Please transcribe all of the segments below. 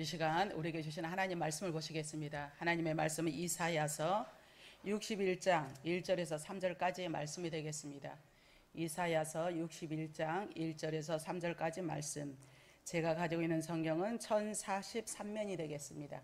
이 시간 우리에게 주신 하나님 말씀을 보시겠습니다. 하나님의 말씀은 이사야서 61장 1절에서 3절까지의 말씀이 되겠습니다. 이사야서 61장 1절에서 3절까지 말씀. 제가 가지고 있는 성경은 1043면이 되겠습니다.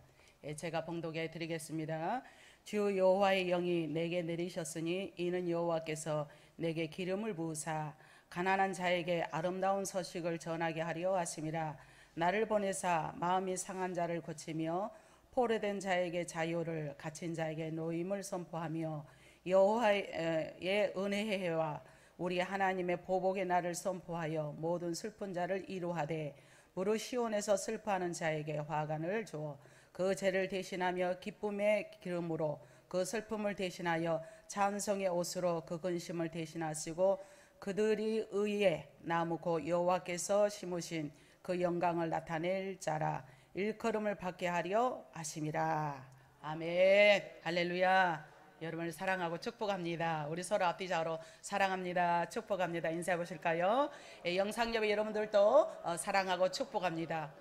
제가 봉독해 드리겠습니다. 주 여호와의 영이 내게 내리셨으니 이는 여호와께서 내게 기름을 부으사 가난한 자에게 아름다운 소식을 전하게 하려 하심이라. 나를 보내사 마음이 상한 자를 고치며 포로된 자에게 자유를, 갇힌 자에게 노임을 선포하며 여호와의 은혜의 해와 우리 하나님의 보복의 날을 선포하여 모든 슬픈 자를 이루하되 무릇 시온에서 슬퍼하는 자에게 화관을 주어 그 죄를 대신하며 기쁨의 기름으로 그 슬픔을 대신하여 찬송의 옷으로 그 근심을 대신하시고 그들이 의의 나무 곧 여호와께서 심으신 그 영광을 나타낼 자라 일컬음을 받게 하려 하심이라. 아멘. 할렐루야. 여러분을 사랑하고 축복합니다. 우리 서로 앞뒤 좌우로 사랑합니다. 축복합니다. 인사해 보실까요? 영상접의 여러분들도 사랑하고 축복합니다.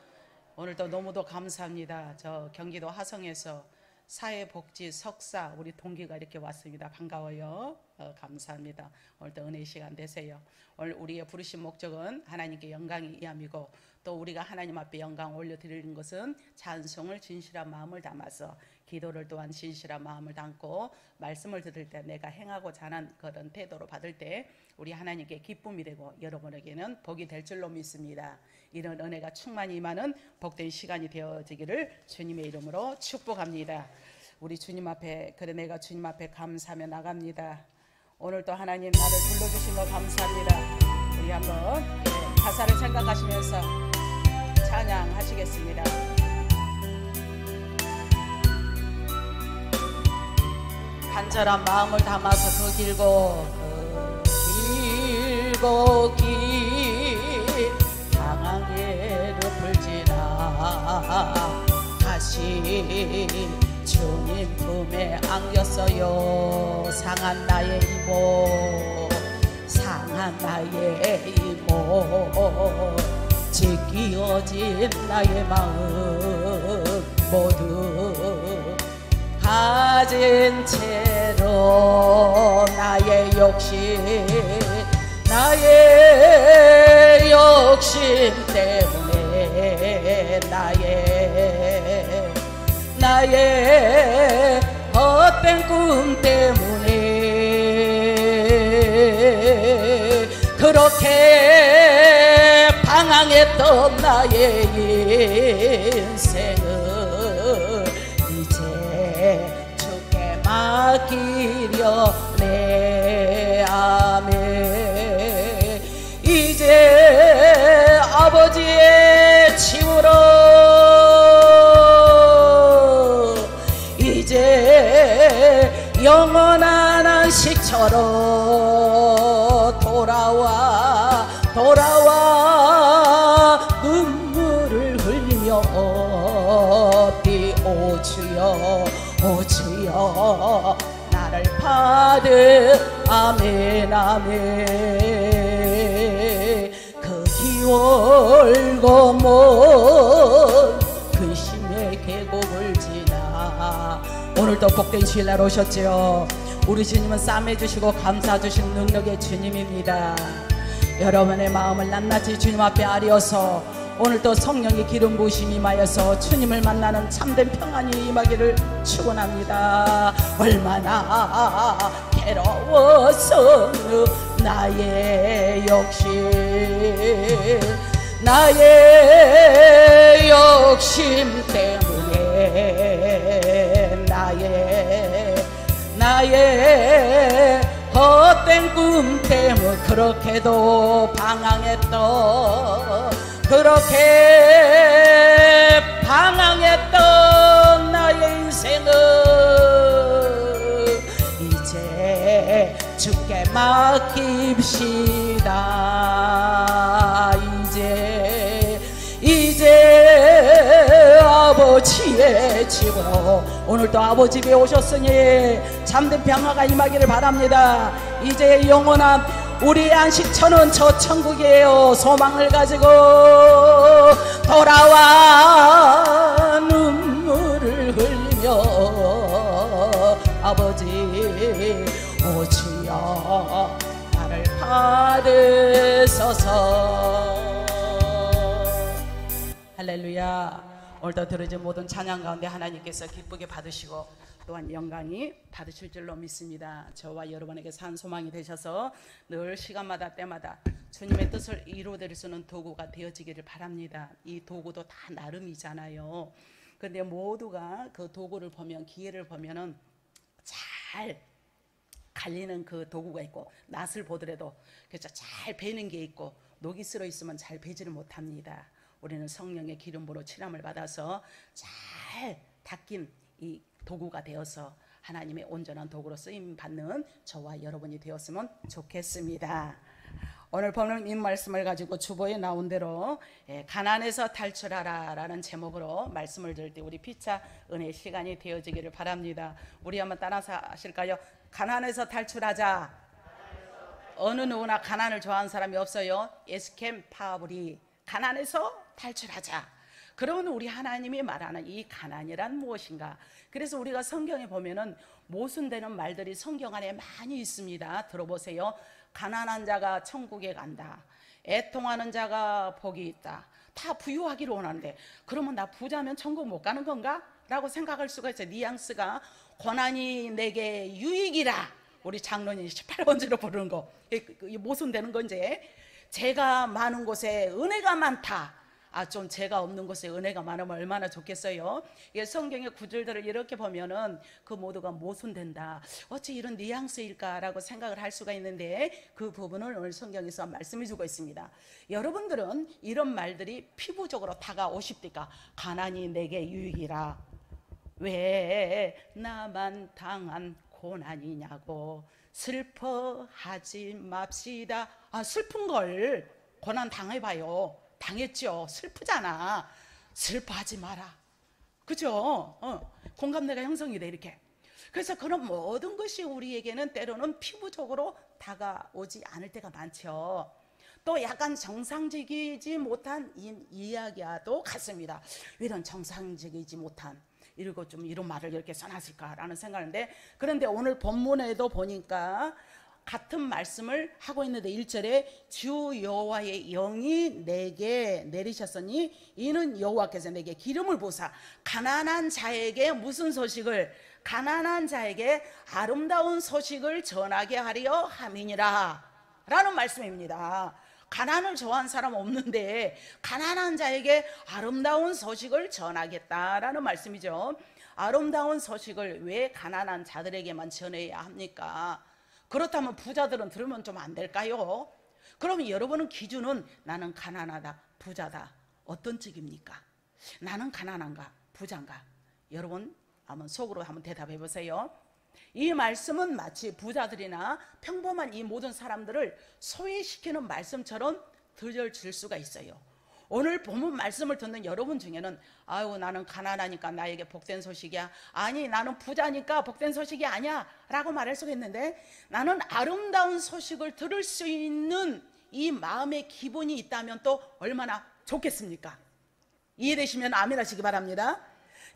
오늘도 너무도 감사합니다. 저 경기도 화성에서 사회복지 석사 우리 동기가 이렇게 왔습니다. 반가워요. 감사합니다. 오늘도 은혜의 시간 되세요. 오늘 우리의 부르신 목적은 하나님께 영광이 이함이고 또 우리가 하나님 앞에 영광 올려드리는 것은 찬송을 진실한 마음을 담아서 기도를 또한 진실한 마음을 담고 말씀을 들을 때 내가 행하고자 하는 그런 태도로 받을 때 우리 하나님께 기쁨이 되고 여러분에게는 복이 될 줄로 믿습니다. 이런 은혜가 충만히 임하는 복된 시간이 되어지기를 주님의 이름으로 축복합니다. 우리 주님 앞에 그래 내가 주님 앞에 감사하며 나갑니다. 오늘도 하나님 나를 불러주신 거 감사합니다. 우리 한번 가사를 생각하시면서 찬양하시겠습니다. 간절한 마음을 담아서 그 길고 긴 방황의 늪을 지나 다시 주님 품에 안겼어요. 상한 나의 이모, 상한 나의 이모, 지키어진 나의 마음 모두 가진 채로 나의 욕심 때문에 나의 헛된 꿈 때문에 그렇게 방황했던 나의 인생을 이제 주께 맡기려네. 아멘. 이제 아버지의 침으로 이제 영원한 안식처로 돌아와 눈물을 흘리며 어디 오 주여 나를 받으. 아멘. 아멘. 그 기울고 먼 근심의 계곡을 지나 오늘도 복된 주일날 오셨지요. 우리 주님은 쌈해 주시고 감사 주신 능력의 주님입니다. 여러분의 마음을 낱낱이 주님 앞에 아뢰어서 오늘도 성령의 기름 부으심이 임하여서 주님을 만나는 참된 평안이 임하기를 축원합니다. 얼마나 괴로워서 나의 욕심 때문에 나의 헛된 꿈 때문에 그렇게도 그렇게 방황했던 나의 인생을 이제 주께 맡깁시다. 이제 아버지의 집으로 오늘도 아버지 집에 오셨으니 참된 평화가 임하기를 바랍니다. 이제 영원한 우리의 안식처는 저 천국이에요. 소망을 가지고 돌아와 아버지 오주여 나를 받으소서. 할렐루야. 오늘도 들어진 모든 찬양 가운데 하나님께서 기쁘게 받으시고 또한 영광이 받으실 줄로 믿습니다. 저와 여러분에게 산 소망이 되셔서 늘 시간마다 때마다 주님의 뜻을 이루어드릴 수 있는 도구가 되어지기를 바랍니다. 이 도구도 다 나름이잖아요. 그런데 모두가 그 도구를 보면, 기회를 보면은 잘 갈리는 그 도구가 있고, 낫을 보더라도 그래서 잘 베는 게 있고, 녹이 쓸어 있으면 잘 베지를 못합니다. 우리는 성령의 기름으로 칠함을 받아서 잘 닦인 이 도구가 되어서 하나님의 온전한 도구로 쓰임 받는 저와 여러분이 되었으면 좋겠습니다. 오늘 보는 이 말씀을 가지고 주보에 나온 대로 가난에서 탈출하라 라는 제목으로 말씀을 들을 때 우리 피차 은혜 시간이 되어지기를 바랍니다. 우리 한번 따라서 하실까요? 가난에서 탈출하자. 어느 누구나 가난을 좋아하는 사람이 없어요. 에스캠 파브리, 가난에서 탈출하자. 그러면 우리 하나님이 말하는 이 가난이란 무엇인가? 그래서 우리가 성경에 보면은 모순되는 말들이 성경 안에 많이 있습니다. 들어보세요. 가난한 자가 천국에 간다. 애통하는 자가 복이 있다. 다 부유하기를 원하는데 그러면 나 부자면 천국 못 가는 건가? 라고 생각할 수가 있어요. 뉘앙스가 고난이 내게 유익이라. 우리 장로님이 18번째로 부르는 거. 모순되는 건지, 제가 많은 곳에 은혜가 많다. 좀 제가 없는 곳에 은혜가 많으면 얼마나 좋겠어요. 성경의 구절들을 이렇게 보면은 그 모두가 모순된다. 어찌 이런 뉘앙스일까라고 생각을 할 수가 있는데 그 부분을 오늘 성경에서 말씀해 주고 있습니다. 여러분들은 이런 말들이 피부적으로 다가오십니까? 가난이 내게 유익이라. 왜 나만 당한 고난이냐고 슬퍼하지 맙시다. 슬픈 걸 고난 당해봐요. 당했죠. 슬프잖아. 슬퍼하지 마라. 그죠? 공감대가 형성이 돼 이렇게. 그래서 그런 모든 것이 우리에게는 때로는 피부적으로 다가오지 않을 때가 많죠. 또 약간 정상적이지 못한 이야기와도 같습니다. 이런 정상적이지 못한, 이러고 좀 이런 말을 이렇게 써놨을까라는 생각인데, 그런데 오늘 본문에도 보니까 같은 말씀을 하고 있는데 1절에 주 여호와의 영이 내게 내리셨으니 이는 여호와께서 내게 기름을 부사 가난한 자에게 무슨 소식을? 가난한 자에게 아름다운 소식을 전하게 하려 함이니라 라는 말씀입니다. 가난을 좋아하는 사람 없는데 가난한 자에게 아름다운 소식을 전하겠다라는 말씀이죠. 아름다운 소식을 왜 가난한 자들에게만 전해야 합니까? 그렇다면 부자들은 들으면 좀 안 될까요? 그러면 여러분은 기준은 나는 가난하다, 부자다, 어떤 쪽입니까? 나는 가난한가, 부자인가? 여러분 한번 속으로 한번 대답해 보세요. 이 말씀은 마치 부자들이나 평범한 이 모든 사람들을 소외시키는 말씀처럼 들려질 수가 있어요. 오늘 본문 말씀을 듣는 여러분 중에는 아유 나는 가난하니까 나에게 복된 소식이야, 아니 나는 부자니까 복된 소식이 아니야 라고 말할 수가 있는데, 나는 아름다운 소식을 들을 수 있는 이 마음의 기분이 있다면 또 얼마나 좋겠습니까? 이해되시면 아멘 하시기 바랍니다.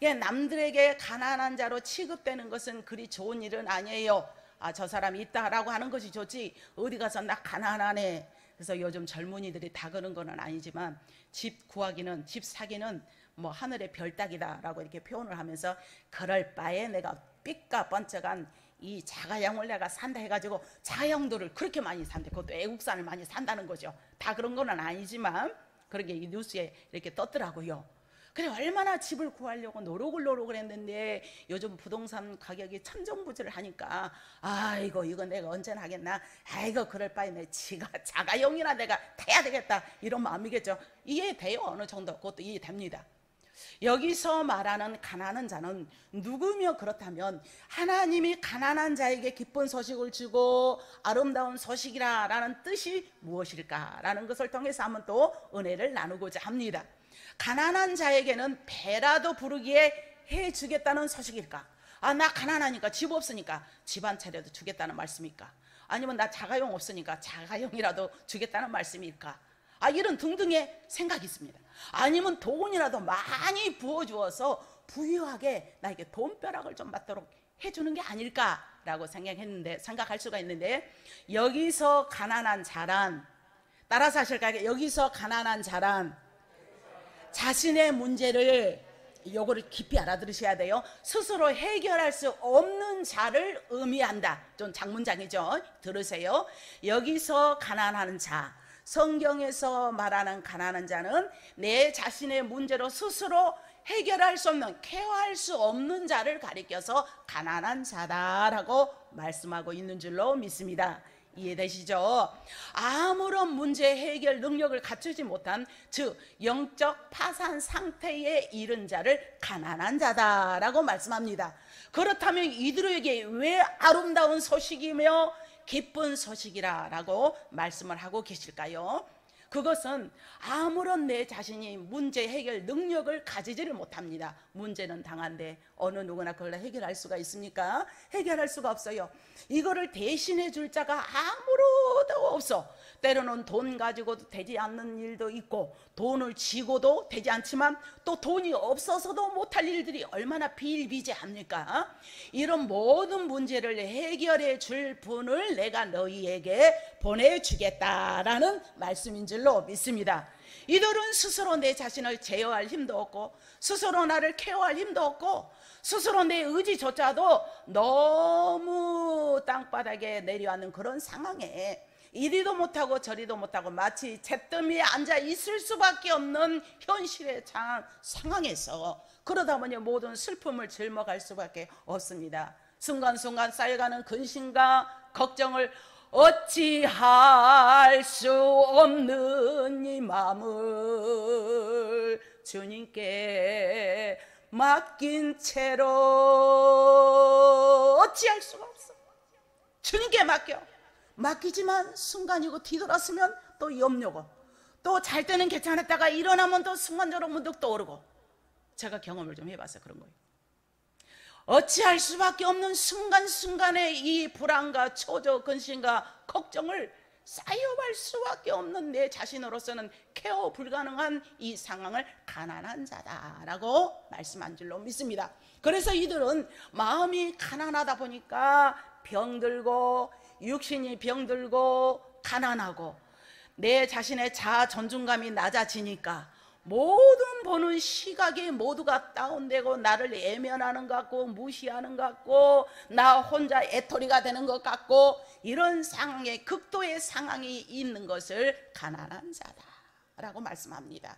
남들에게 가난한 자로 취급되는 것은 그리 좋은 일은 아니에요. 저 사람이 있다라고 하는 것이 좋지, 어디 가서 나 가난하네, 그래서 요즘 젊은이들이 다 그런 건 아니지만 집 구하기는, 집 사기는 뭐 하늘의 별 따기다 라고 이렇게 표현을 하면서 그럴 바에 내가 삐까번쩍한 이 자가용을 내가 산다 해가지고 자가용들을 그렇게 많이 산대. 그것도 애국산을 많이 산다는 거죠. 다 그런 건 아니지만 그렇게 이 뉴스에 이렇게 떴더라고요. 그래 얼마나 집을 구하려고 노력을 했는데 요즘 부동산 가격이 천정부지를 하니까 아이고 이거 내가 언제나 하겠나, 아이고 그럴 바에 내 자가용이나 내가 타야 되겠다 이런 마음이겠죠. 이해돼요. 어느 정도 그것도 이해됩니다. 여기서 말하는 가난한 자는 누구며, 그렇다면 하나님이 가난한 자에게 기쁜 소식을 주고 아름다운 소식이라 라는 뜻이 무엇일까 라는 것을 통해서 한번 또 은혜를 나누고자 합니다. 가난한 자에게는 배라도 부르기에 해주겠다는 소식일까? 나 가난하니까 집 없으니까 집 한 차려도 주겠다는 말씀일까? 아니면 나 자가용 없으니까 자가용이라도 주겠다는 말씀일까? 이런 등등의 생각이 있습니다. 아니면 돈이라도 많이 부어주어서 부유하게 나에게 돈벼락을 좀 받도록 해주는 게 아닐까라고 생각할 수가 있는데, 여기서 가난한 자란, 따라서 하실까요? 여기서 가난한 자란 자신의 문제를, 요거를 깊이 알아들으셔야 돼요. 스스로 해결할 수 없는 자를 의미한다. 좀 장문장이죠. 들으세요. 여기서 가난한 자, 성경에서 말하는 가난한 자는 내 자신의 문제로 스스로 해결할 수 없는, 케어할 수 없는 자를 가리켜서 가난한 자다라고 말씀하고 있는 줄로 믿습니다. 이해되시죠? 아무런 문제 해결 능력을 갖추지 못한, 즉 영적 파산 상태에 이른 자를 가난한 자다라고 말씀합니다. 그렇다면 이들에게 왜 아름다운 소식이며 기쁜 소식이라고 말씀을 하고 계실까요? 그것은 아무런 내 자신이 문제 해결 능력을 가지지를 못합니다. 문제는 당한데 어느 누구나 그걸 해결할 수가 있습니까? 해결할 수가 없어요. 이거를 대신해 줄 자가 아무도 없어. 때로는 돈 가지고도 되지 않는 일도 있고, 돈을 쥐고도 되지 않지만 또 돈이 없어서도 못할 일들이 얼마나 비일비재합니까? 이런 모든 문제를 해결해 줄 분을 내가 너희에게 보내주겠다라는 말씀인 줄로 믿습니다. 이들은 스스로 내 자신을 제어할 힘도 없고, 스스로 나를 케어할 힘도 없고, 스스로 내 의지조차도 너무 땅바닥에 내려앉는 그런 상황에 이리도 못하고 저리도 못하고 마치 잿더미에 앉아 있을 수밖에 없는 현실의 상황에서, 그러다 보니 모든 슬픔을 짊어갈 수밖에 없습니다. 순간순간 쌓여가는 근심과 걱정을 어찌할 수 없는 이 마음을 주님께 맡긴 채로 어찌할 수가 없어. 주님께 맡기지만 순간이고 뒤돌았으면 또 염려고, 또 잘 때는 괜찮았다가 일어나면 또 순간적으로 문득 떠오르고, 제가 경험을 좀 해봐서 그런 거예요. 어찌할 수밖에 없는 순간순간의 이 불안과 초조, 근심과 걱정을 쌓여갈 수밖에 없는 내 자신으로서는 케어 불가능한 이 상황을 가난한 자다라고 말씀한 줄로 믿습니다. 그래서 이들은 마음이 가난하다 보니까 병들고, 육신이 병들고 가난하고, 내 자신의 자아 존중감이 낮아지니까 모든 보는 시각이 모두가 다운되고, 나를 외면하는 것 같고, 무시하는 것 같고, 나 혼자 애토리가 되는 것 같고, 이런 상황에, 극도의 상황이 있는 것을 가난한 자다라고 말씀합니다.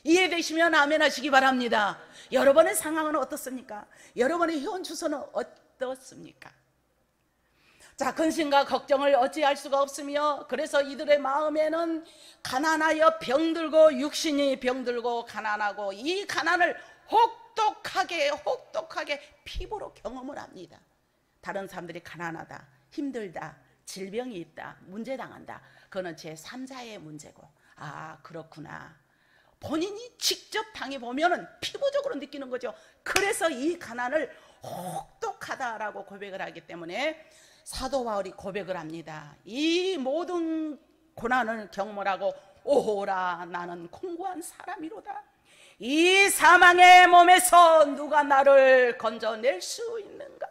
이해되시면 아멘 하시기 바랍니다. 여러분의 상황은 어떻습니까? 여러분의 현 주소는 어떻습니까? 자, 근심과 걱정을 어찌할 수가 없으며, 그래서 이들의 마음에는 가난하여 병들고, 육신이 병들고 가난하고, 이 가난을 혹독하게 피부로 경험을 합니다. 다른 사람들이 가난하다, 힘들다, 질병이 있다, 문제당한다, 그거는 제3자의 문제고, 아 그렇구나, 본인이 직접 당해보면 피부적으로 느끼는 거죠. 그래서 이 가난을 혹독하다라고 고백을 하기 때문에 사도 바울이 고백을 합니다. 이 모든 고난을 경험하고, 오호라 나는 공고한 사람이로다. 이 사망의 몸에서 누가 나를 건져낼 수 있는가.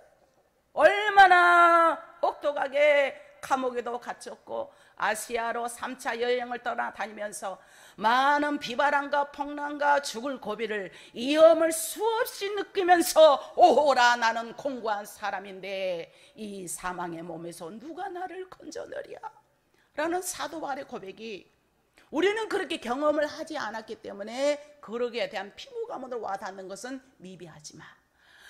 얼마나 혹독하게 감옥에도 갇혔고, 아시아로 3차 여행을 떠나다니면서 많은 비바람과 풍랑과 죽을 고비를, 위험을 수없이 느끼면서 오호라 나는 공고한 사람인데 이 사망의 몸에서 누가 나를 건져내랴 라는 사도 바울의 고백이, 우리는 그렇게 경험을 하지 않았기 때문에 그러기에 대한 피부감으로 와닿는 것은 미비하지만,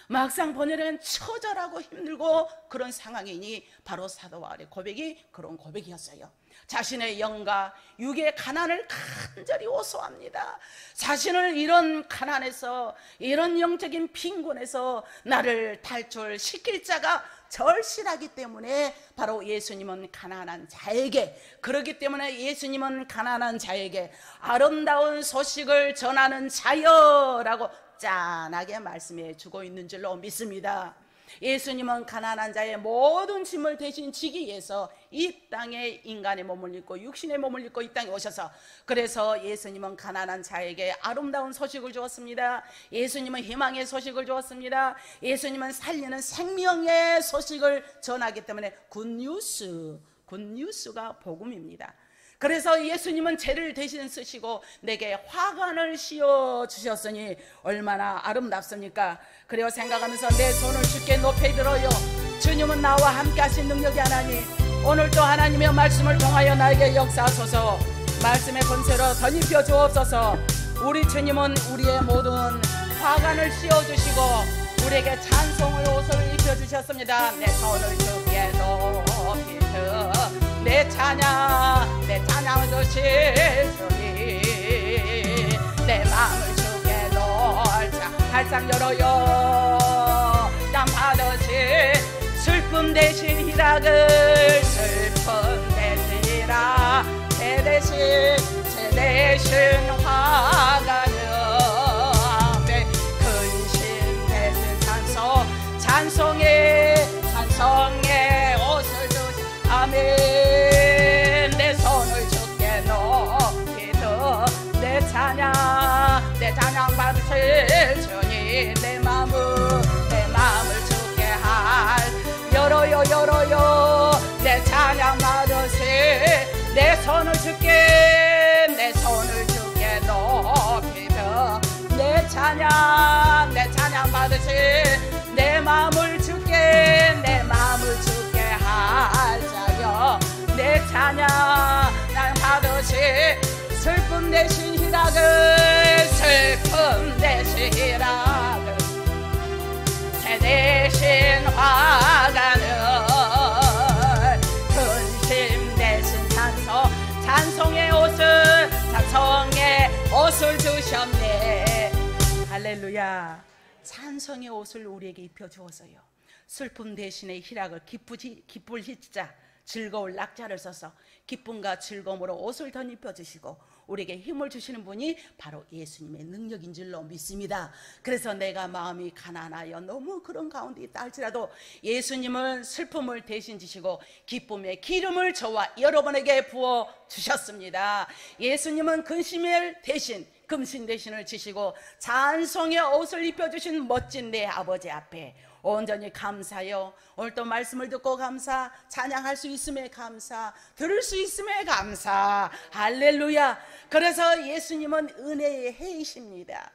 막상 번역은 처절하고 힘들고 그런 상황이니 바로 사도 바울의 고백이 그런 고백이었어요. 자신의 영과 육의 가난을 간절히 호소합니다. 자신을 이런 가난에서, 이런 영적인 빈곤에서 나를 탈출시킬 자가 절실하기 때문에 바로 예수님은 가난한 자에게, 그렇기 때문에 예수님은 가난한 자에게 아름다운 소식을 전하는 자여라고 짠하게 말씀해 주고 있는 줄로 믿습니다. 예수님은 가난한 자의 모든 짐을 대신 지기 위해서 이 땅에 인간의 몸을 입고 육신의 몸을 입고 이 땅에 오셔서, 그래서 예수님은 가난한 자에게 아름다운 소식을 주었습니다. 예수님은 희망의 소식을 주었습니다. 예수님은 살리는 생명의 소식을 전하기 때문에 굿뉴스가 복음입니다. 그래서 예수님은 죄를 대신 쓰시고 내게 화관을 씌워 주셨으니 얼마나 아름답습니까? 그래요 생각하면서 내 손을 주께 높이 들어요. 주님은 나와 함께 하신 능력이 하나니 오늘도 하나님의 말씀을 통하여 나에게 역사하소서. 말씀의 권세로 덧입혀 주옵소서. 우리 주님은 우리의 모든 화관을 씌워주시고 우리에게 찬송의 옷을 입혀주셨습니다. 내 손을 주께 높이 들어 내 찬양 드실 주니 내 마음을 주께 놓자. 발상 열어요. 땅 받으실 슬픔 대신 희락을 슬픔 대신 희락 제 대신 화가는 근심 대신 찬송의 옷을 주시. 아멘. 내 손을 주께 높이 들 내 찬양 받으실 주니 내 마음을 주께 열어요. 내 찬양 받으실 내 손을 주께 높이 들 내 찬양 받으실 내 마음을 주께 할자여 내 찬양 받으실 슬픔 대신 희락을 제 대신 화가는 근심 대신 찬송의 옷을 주셨네. 할렐루야. 찬송의 옷을 우리에게 입혀주어서요 슬픔 대신에 희락을 기쁠 희자 즐거울 낙자를 써서 기쁨과 즐거움으로 옷을 덧입혀주시고 우리에게 힘을 주시는 분이 바로 예수님의 능력인 줄로 믿습니다. 그래서 내가 마음이 가난하여 너무 그런 가운데 있다 할지라도 예수님은 슬픔을 대신 지시고 기쁨의 기름을 저와 여러분에게 부어주셨습니다. 예수님은 근심을 대신 금신 대신을 지시고 찬송의 옷을 입혀주신 멋진 내 아버지 앞에 온전히 감사요. 오늘 또 말씀을 듣고 감사, 찬양할 수 있음에 감사, 들을 수 있음에 감사. 할렐루야. 그래서 예수님은 은혜의 해이십니다.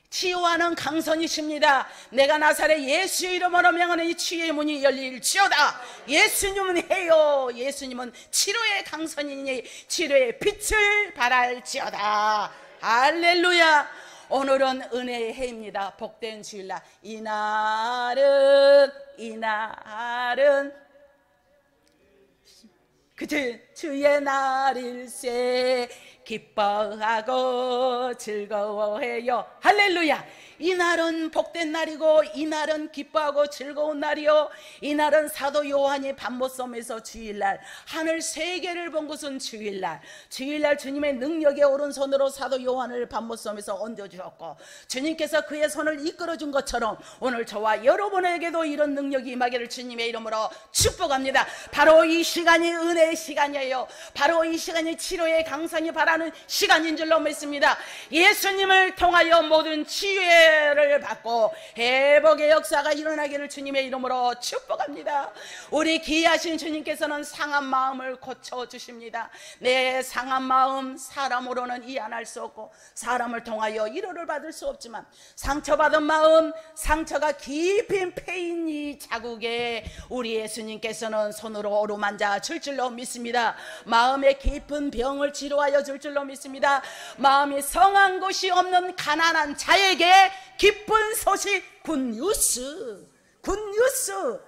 치유하는 강선이십니다. 내가 나사렛 예수의 이름으로 명하는 이 치유의 문이 열릴지어다. 예수님은 해요. 예수님은 치료의 강선이니 치료의 빛을 발할지어다. 할렐루야. 오늘은 은혜의 해입니다. 복된 주일날. 이날은 그치 주의 날일세 기뻐하고 즐거워해요. 할렐루야. 이날은 복된 날이고 이날은 기뻐하고 즐거운 날이요. 이날은 사도 요한이 밤모섬에서 주일날 하늘 세 개를 본 것은 주일날 주님의 능력의 오른손으로 사도 요한을 밤모섬에서 얹어주셨고 주님께서 그의 손을 이끌어준 것처럼 오늘 저와 여러분에게도 이런 능력이 임하기를 주님의 이름으로 축복합니다. 바로 이 시간이 은혜의 시간이에요. 바로 이 시간이 치료의 강성이 바라는 시간인 줄로 믿습니다. 예수님을 통하여 모든 치유를 받고 회복의 역사가 일어나기를 주님의 이름으로 축복합니다. 우리 귀하신 주님께서는 상한 마음을 고쳐주십니다. 내 상한 마음 사람으로는 이해할 수 없고 사람을 통하여 위로를 받을 수 없지만 상처받은 마음, 상처가 깊은 페인이 자국에 우리 예수님께서는 손으로 어루만져 줄 줄로 믿습니다. 마음의 깊은 병을 치료하여 줄 줄로 믿습니다. 마음이 성한 곳이 없는 가난한 자에게 기쁜 소식, 굿뉴스.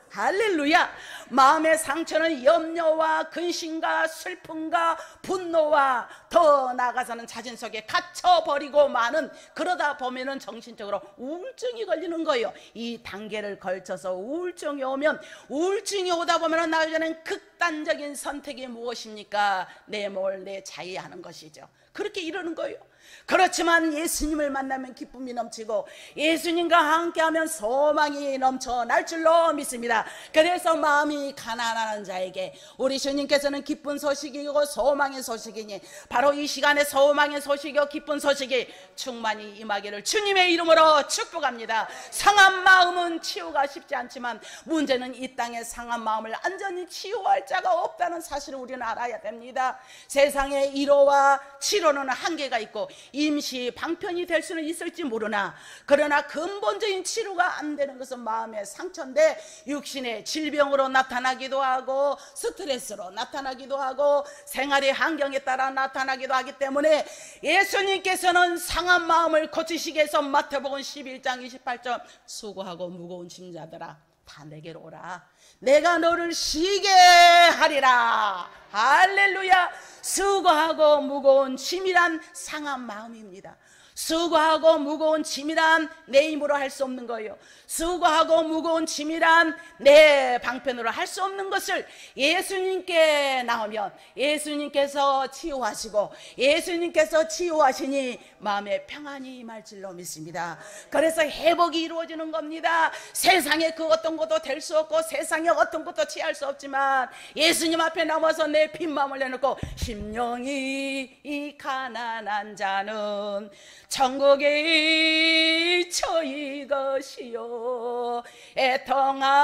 할렐루야. 마음의 상처는 염려와 근심과 슬픔과 분노와 더 나아가서는 자신 속에 갇혀버리고 마는, 그러다 보면은 정신적으로 우울증이 걸리는 거예요. 이 단계를 걸쳐서 우울증이 오면, 우울증이 오다 보면은 나중에는 극단적인 선택이 무엇입니까? 내 몸을 내 자유하는 것이죠. 그렇게 이러는 거예요. 그렇지만 예수님을 만나면 기쁨이 넘치고 예수님과 함께하면 소망이 넘쳐날 줄로 믿습니다. 그래서 마음이 가난한 자에게 우리 주님께서는 기쁜 소식이고 소망의 소식이니 바로 이 시간에 소망의 소식이고 기쁜 소식이 충만히 임하기를 주님의 이름으로 축복합니다. 상한 마음은 치유가 쉽지 않지만 문제는 이 땅에 상한 마음을 완전히 치유할 자가 없다는 사실을 우리는 알아야 됩니다. 세상의 위로와 치료는 한계가 있고 임시 방편이 될 수는 있을지 모르나 그러나 근본적인 치료가 안 되는 것은 마음의 상처인데 육신의 질병으로 나타나기도 하고 스트레스로 나타나기도 하고 생활의 환경에 따라 나타나기도 하기 때문에 예수님께서는 상한 마음을 고치시기 위해서 마태복음 11장 28절 수고하고 무거운 짐자들아 다 내게로 오라 내가 너를 쉬게 하리라. 할렐루야. 수고하고 무거운 짐이란 상한 마음입니다. 수고하고 무거운 짐이란 내 힘으로 할 수 없는 거예요. 수고하고 무거운 짐이란 내 방편으로 할 수 없는 것을 예수님께 나오면 예수님께서 치유하시고 예수님께서 치유하시니 마음에 평안이 임할 줄로 믿습니다. 그래서 회복이 이루어지는 겁니다. 세상에 그 어떤 것도 될 수 없고 세상에 어떤 것도 취할 수 없지만 예수님 앞에 나와서 내 빈마음을 내놓고 심령이 이 가난한 자는 천국의 처이 것이요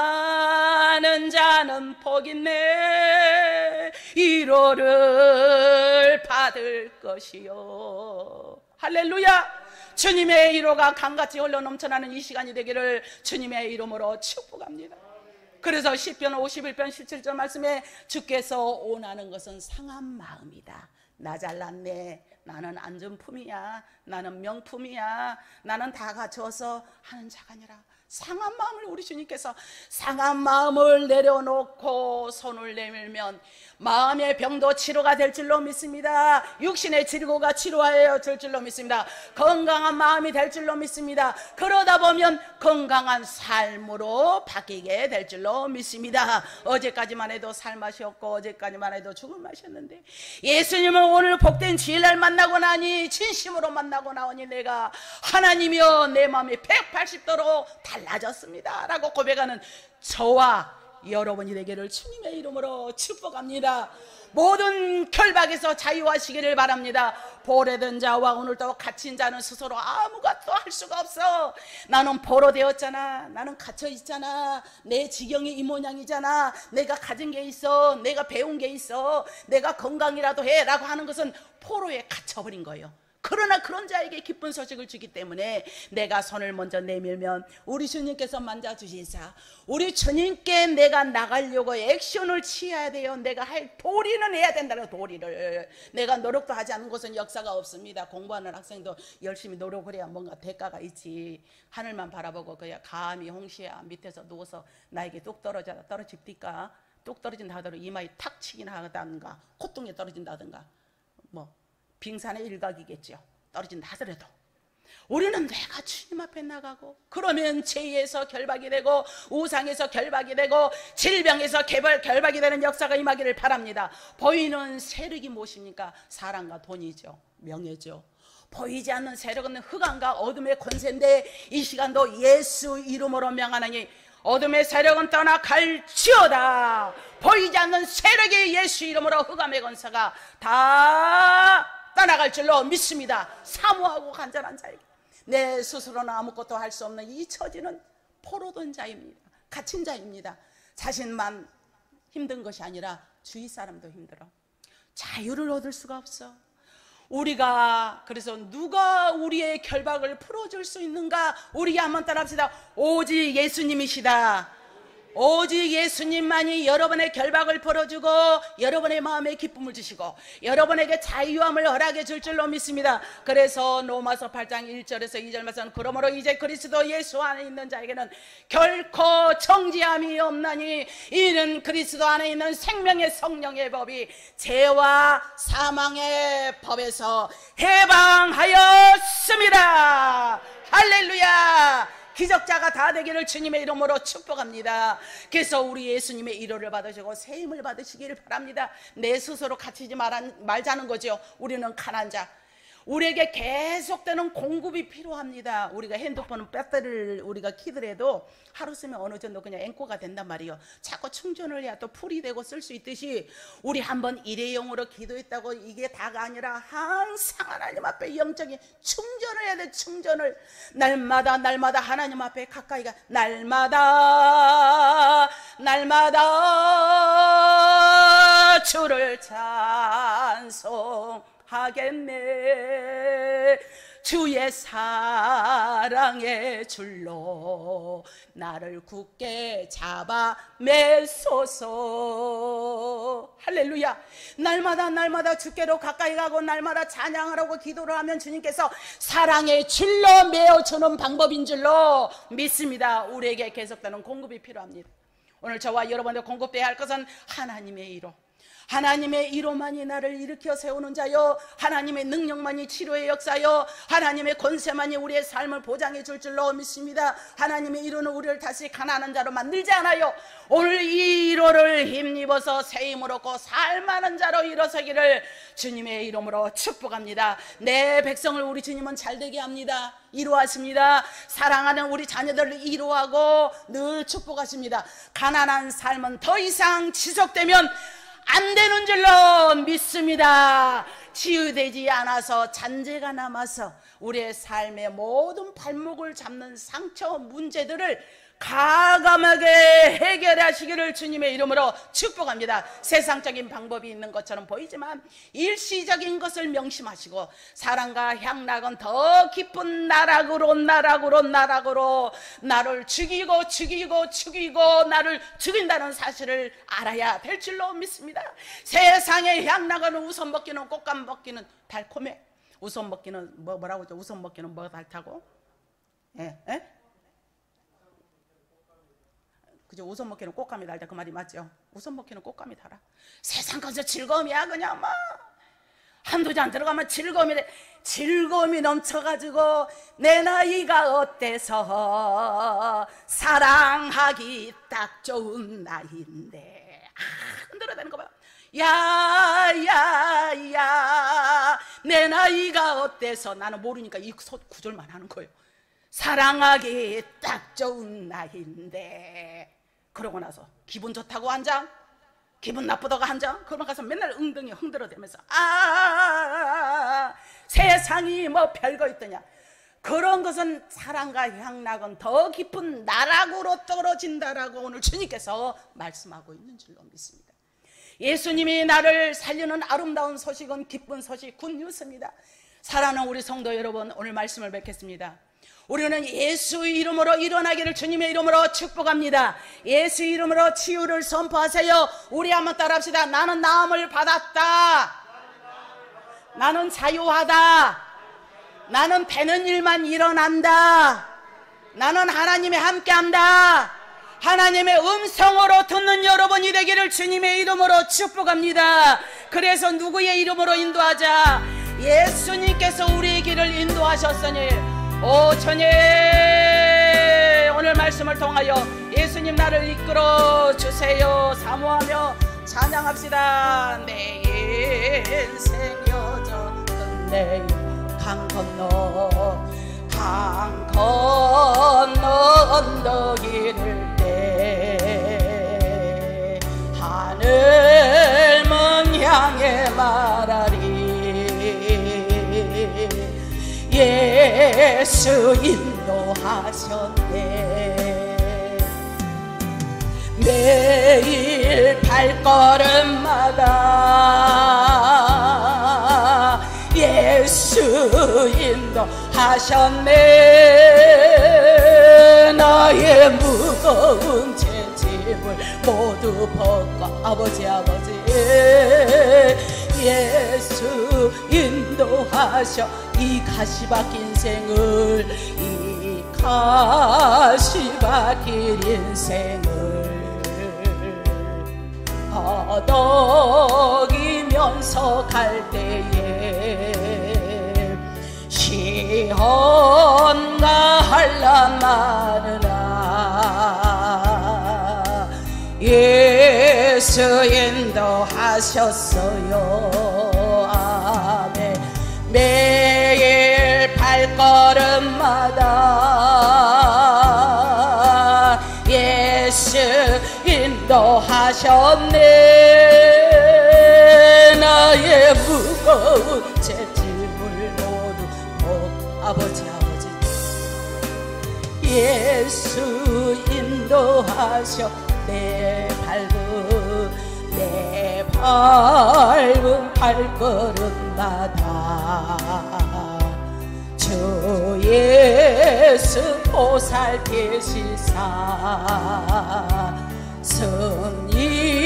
애통하는 자는 복있네 위로를 받을 것이요. 할렐루야. 주님의 위로가 강같이 흘러 넘쳐나는 이 시간이 되기를 주님의 이름으로 축복합니다. 그래서 시편 51편 17절 말씀에 주께서 원하는 것은 상한 마음이다. 나 잘났네. 나는 안전품이야. 나는 명품이야. 나는 다 갖춰서 하는 자가 아니라 상한 마음을 우리 주님께서 상한 마음을 내려놓고 손을 내밀면 마음의 병도 치료가 될 줄로 믿습니다. 육신의 질고가 치료하여 될 줄로 믿습니다. 건강한 마음이 될 줄로 믿습니다. 그러다 보면 건강한 삶으로 바뀌게 될 줄로 믿습니다. 어제까지만 해도 살맛이었고 어제까지만 해도 죽을 맛이었는데 예수님은 오늘 복된 주일날 만나고 나니 진심으로 만나고 나오니 내가 하나님이여 내 마음이 180도로 달라졌습니다 라고 고백하는 저와 여러분이 되기를 주님의 이름으로 축복합니다. 모든 결박에서 자유하시기를 바랍니다. 보호된 자와 오늘도 갇힌 자는 스스로 아무것도 할 수가 없어. 나는 포로되었잖아. 나는 갇혀 있잖아. 내 지경이 이 모양이잖아. 내가 가진 게 있어. 내가 배운 게 있어. 내가 건강이라도 해 라고 하는 것은 포로에 갇혀버린 거예요. 그러나 그런 자에게 기쁜 소식을 주기 때문에 내가 손을 먼저 내밀면 우리 주님께서 만져주시사 우리 주님께 내가 나가려고 액션을 취해야 돼요. 내가 할 도리는 해야 된다는 도리를. 내가 노력도 하지 않는 것은 역사가 없습니다. 공부하는 학생도 열심히 노력을 해야 뭔가 대가가 있지. 하늘만 바라보고 그냥 감히 홍시야 밑에서 누워서 나에게 뚝 떨어집니까? 뚝 떨어진다 하더라도 이마에 탁 치긴 하다든가 콧등에 떨어진다든가 뭐 빙산의 일각이겠죠. 떨어진다 하더라도 우리는 내가 주님 앞에 나가고 그러면 죄에서 결박이 되고 우상에서 결박이 되고 질병에서 결박이 되는 역사가 임하기를 바랍니다. 보이는 세력이 무엇입니까? 사랑과 돈이죠. 명예죠. 보이지 않는 세력은 흑암과 어둠의 권세인데 이 시간도 예수 이름으로 명하나니 어둠의 세력은 떠나갈지어다. 보이지 않는 세력이 예수 이름으로 흑암의 권세가 다 떠나갈 줄로 믿습니다. 사모하고 간절한 자에게 내 스스로는 아무것도 할 수 없는 이 처지는 포로된 자입니다. 갇힌 자입니다. 자신만 힘든 것이 아니라 주위 사람도 힘들어. 자유를 얻을 수가 없어. 우리가 그래서 누가 우리의 결박을 풀어줄 수 있는가? 우리 한번 따라합시다. 오직 예수님이시다. 오직 예수님만이 여러분의 결박을 풀어주고 여러분의 마음에 기쁨을 주시고 여러분에게 자유함을 허락해 줄 줄로 믿습니다. 그래서 로마서 8장 1절에서 2절 말씀 그러므로 이제 그리스도 예수 안에 있는 자에게는 결코 정죄함이 없나니 이는 그리스도 안에 있는 생명의 성령의 법이 죄와 사망의 법에서 해방하였습니다. 할렐루야. 기적자가 다 되기를 주님의 이름으로 축복합니다. 그래서 우리 예수님의 위로를 받으시고 세임을 받으시기를 바랍니다. 내 스스로 갇히지 말자는 거죠. 우리는 가난한 자. 우리에게 계속되는 공급이 필요합니다. 우리가 핸드폰 배터리를 우리가 키더라도 하루 쓰면 어느 정도 그냥 앵꼬가 된단 말이에요. 자꾸 충전을 해야 또 풀이 되고 쓸 수 있듯이 우리 한번 일회용으로 기도했다고 이게 다가 아니라 항상 하나님 앞에 영적인 충전을 해야 돼. 충전을 날마다 하나님 앞에 가까이 가. 날마다 주를 찬송하겠네. 주의 사랑의 줄로 나를 굳게 잡아 매소서. 할렐루야. 날마다 주께로 가까이 가고 날마다 찬양을 하고 기도를 하면 주님께서 사랑의 줄로 메어주는 방법인 줄로 믿습니다. 우리에게 계속되는 공급이 필요합니다. 오늘 저와 여러분들 공급되어야 할 것은 하나님의 이로, 하나님의 이로만이 나를 일으켜 세우는 자요, 하나님의 능력만이 치료의 역사요, 하나님의 권세만이 우리의 삶을 보장해 줄 줄로 믿습니다. 하나님의 이로는 우리를 다시 가난한 자로 만들지 않아요. 오늘 이 이로를 힘입어서 새 힘을 얻고 살만한 자로 일어서기를 주님의 이름으로 축복합니다. 내 백성을 우리 주님은 잘되게 합니다. 이루하십니다. 사랑하는 우리 자녀들을 이루하고 늘 축복하십니다. 가난한 삶은 더 이상 지속되면 안 되는 줄로 믿습니다. 치유되지 않아서 잔재가 남아서 우리의 삶의 모든 발목을 잡는 상처 문제들을 과감하게 해결하시기를 주님의 이름으로 축복합니다. 세상적인 방법이 있는 것처럼 보이지만 일시적인 것을 명심하시고 사랑과 향락은 더 깊은 나락으로 나를 죽이고 나를 죽인다는 사실을 알아야 될 줄로 믿습니다. 세상의 향락은 우선 먹기는 꽃감 먹기는 달콤해. 우선 먹기는 뭐라고 하죠? 우선 먹기는 뭐가 달다고? 예? 그죠? 우선 먹기는 꽃감이 달다 그 말이 맞죠? 우선 먹기는 꽃감이 달아. 세상 것은 즐거움이야. 그냥 막 한두 잔 들어가면 즐거움이 넘쳐가지고 내 나이가 어때서 사랑하기 딱 좋은 나이인데 흔들어대는 거 봐. 야야야 내 나이가 어때서. 나는 모르니까 이 구절만 하는 거예요. 사랑하기 딱 좋은 나이인데. 그러고 나서 기분 좋다고 한 장, 기분 나쁘다고 한 장, 그러고 가서 맨날 엉덩이 흔들어대면서 세상이 뭐 별거 있더냐. 그런 것은 사랑과 향락은 더 깊은 나락으로 떨어진다라고 오늘 주님께서 말씀하고 있는 줄로 믿습니다. 예수님이 나를 살리는 아름다운 소식은 기쁜 소식, 굿뉴스입니다. 사랑하는 우리 성도 여러분, 오늘 말씀을 뵙겠습니다. 우리는 예수 이름으로 일어나기를 주님의 이름으로 축복합니다. 예수 이름으로 치유를 선포하세요. 우리 한번 따라합시다. 나는 나음을 받았다. 나는 자유하다. 나는 되는 일만 일어난다. 나는 하나님의 함께한다. 하나님의 음성으로 듣는 여러분이 되기를 주님의 이름으로 축복합니다. 그래서 누구의 이름으로 인도하자? 예수님께서 우리의 길을 인도하셨으니 오 주님, 오늘 말씀을 통하여 예수님 나를 이끌어 주세요. 사모하며 찬양합시다. 내 인생 여정 끝내요. 강 건너 언덕 이를 때 하늘문 향해 말하리. 예수 인도하셨네. 매일 발걸음마다 예수 인도하셨네. 나의 무거운 죄짐을 모두 벗고 아버지 예수 인도하셔. 이 가시밭길 인생을, 이 가시밭길 인생을 허덕이면서 갈 때에 시험과 한란 많으나 예수 인도하셨어요. 아멘. 예수 인도하셨네. 나의 무거운 재짐을 모두 아버지 예수 인도하셔. 내 밟은 발걸음마다 주 예수 보살피시사 승리의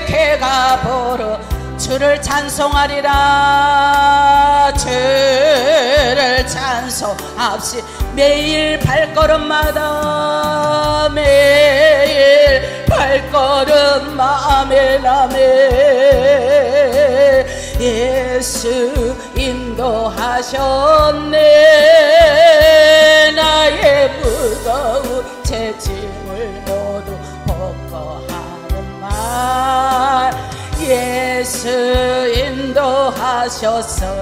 개가 보러 주를 찬송하리라. 주를 찬송합시. 매일 발걸음마다 매일 발걸음마 아멘 아멘. 예수 인도하셨네. 나의 무거운 재짐을 모두 벗고 하는 말 예수 인도하셨어요.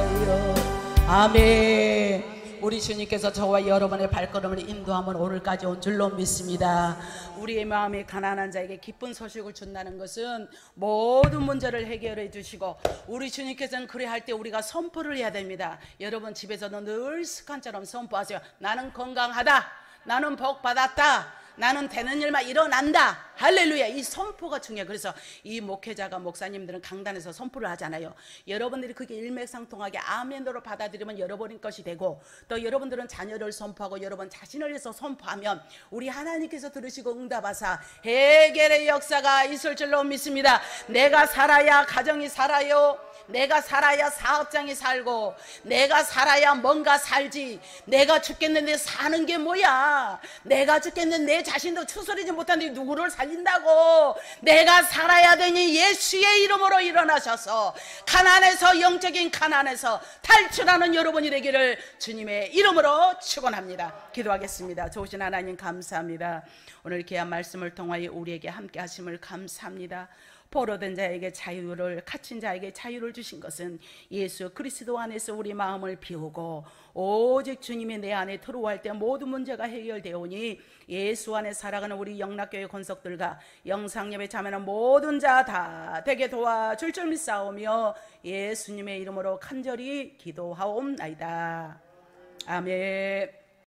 아멘. 우리 주님께서 저와 여러분의 발걸음을 인도하면 오늘까지 온 줄로 믿습니다. 우리의 마음이 가난한 자에게 기쁜 소식을 준다는 것은 모든 문제를 해결해 주시고, 우리 주님께서는 그래 할 때 우리가 선포를 해야 됩니다. 여러분 집에서도 늘 습관처럼 선포하세요. 나는 건강하다. 나는 복 받았다. 나는 되는 일만 일어난다. 할렐루야. 이 선포가 중요해요. 그래서 이 목회자가 목사님들은 강단에서 선포를 하잖아요. 여러분들이 그게 일맥상통하게 아멘으로 받아들이면 여러분의 것이 되고, 또 여러분들은 자녀를 선포하고 여러분 자신을 위해서 선포하면 우리 하나님께서 들으시고 응답하사 해결의 역사가 있을 줄로 믿습니다. 내가 살아야 가정이 살아요. 내가 살아야 사업장이 살고, 내가 살아야 뭔가 살지. 내가 죽겠는데 사는 게 뭐야. 내가 죽겠는데 내 자신도 추스리지 못하는데 누구를 살린다고. 내가 살아야 되니 예수의 이름으로 일어나셔서 가난에서, 영적인 가난에서 탈출하는 여러분이 되기를 주님의 이름으로 축원합니다. 기도하겠습니다. 좋으신 하나님 감사합니다. 오늘 귀한 말씀을 통하여 우리에게 함께 하심을 감사합니다. 포로된 자에게 자유를, 갇힌 자에게 자유를 주신 것은 예수 그리스도 안에서 우리 마음을 비우고 오직 주님이 내 안에 들어올 때 모든 문제가 해결되오니, 예수 안에 살아가는 우리 영락교회 권속들과 영상예배 참여하는 모든 자 다 되게 도와줄 줄 믿사오며 예수님의 이름으로 간절히 기도하옵나이다. 아멘.